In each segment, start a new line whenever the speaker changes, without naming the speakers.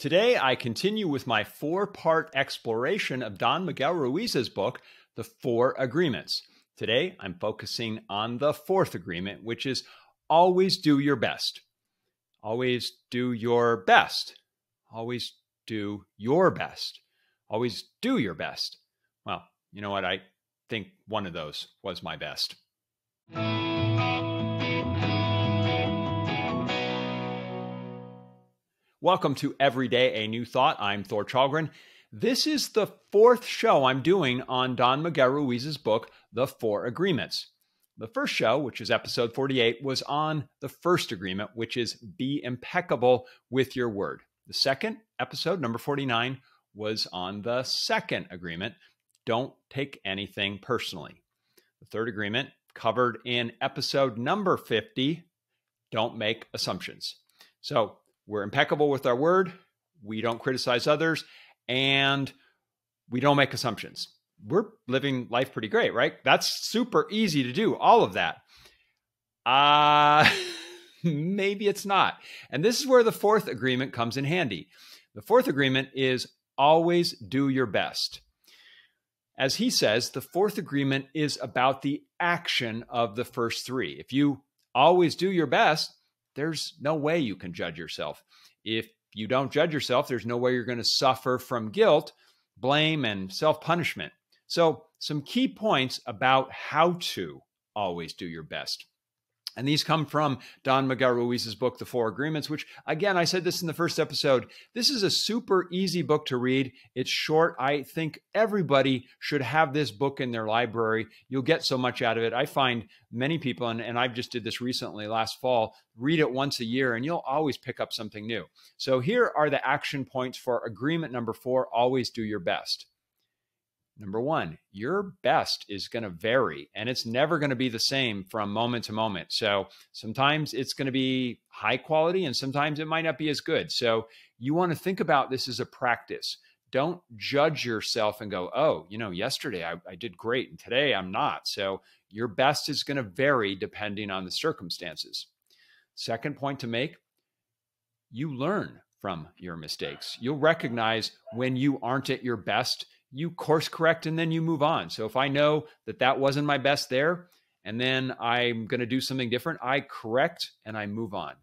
Today, I continue with my four-part exploration of Don Miguel Ruiz's book, The Four Agreements. Today, I'm focusing on the fourth agreement, which is always do your best. Always do your best. Always do your best. Always do your best. Well, you know what? I think one of those was my best. Welcome to Every Day a New Thought. I'm Thor Challgren. This is the fourth show I'm doing on Don Miguel Ruiz's book, The Four Agreements. The first show, which is episode 48, was on the first agreement, which is be impeccable with your word. The second episode, number 49, was on the second agreement, don't take anything personally. The third agreement, covered in episode number 50, don't make assumptions. So we're impeccable with our word, we don't criticize others, and we don't make assumptions. We're living life pretty great, right? That's super easy to do, all of that. Maybe it's not. And this is where the fourth agreement comes in handy. The fourth agreement is always do your best. As he says, the fourth agreement is about the action of the first three. If you always do your best, there's no way you can judge yourself. If you don't judge yourself, there's no way you're going to suffer from guilt, blame, and self-punishment. So some key points about how to always do your best. And these come from Don Miguel Ruiz's book, The Four Agreements, which, again, I said this in the first episode. This is a super easy book to read. It's short. I think everybody should have this book in their library. You'll get so much out of it. I find many people, and I just did this recently last fall, read it once a year, and you'll always pick up something new. So here are the action points for agreement number 4, always do your best. Number 1, your best is going to vary, and it's never going to be the same from moment to moment. So sometimes it's going to be high quality, and sometimes it might not be as good. So you want to think about this as a practice. Don't judge yourself and go, oh, yesterday I did great, and today I'm not. So your best is going to vary depending on the circumstances. Second point to make, you learn from your mistakes. You'll recognize when you aren't at your best. You course correct and then you move on. So if I know that that wasn't my best there, and then I'm going to do something different, I correct and I move on.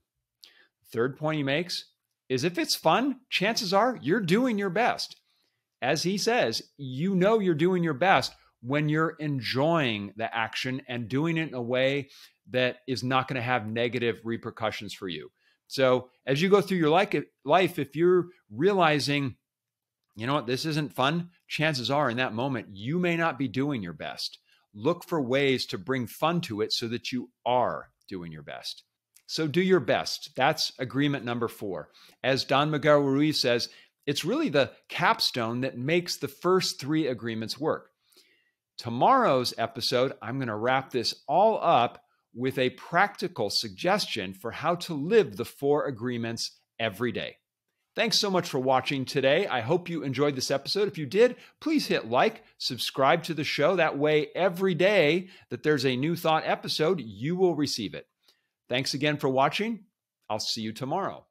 Third point he makes is if it's fun, chances are you're doing your best. As he says, you're doing your best when you're enjoying the action and doing it in a way that is not going to have negative repercussions for you. So as you go through your life, if you're realizing, you know what, this isn't fun, chances are in that moment, you may not be doing your best. Look for ways to bring fun to it so that you are doing your best. So do your best. That's agreement number 4. As Don Miguel Ruiz says, it's really the capstone that makes the first 3 agreements work. Tomorrow's episode, I'm going to wrap this all up with a practical suggestion for how to live the 4 agreements every day. Thanks so much for watching today. I hope you enjoyed this episode. If you did, please hit like, subscribe to the show. That way, every day that there's a new thought episode, you will receive it. Thanks again for watching. I'll see you tomorrow.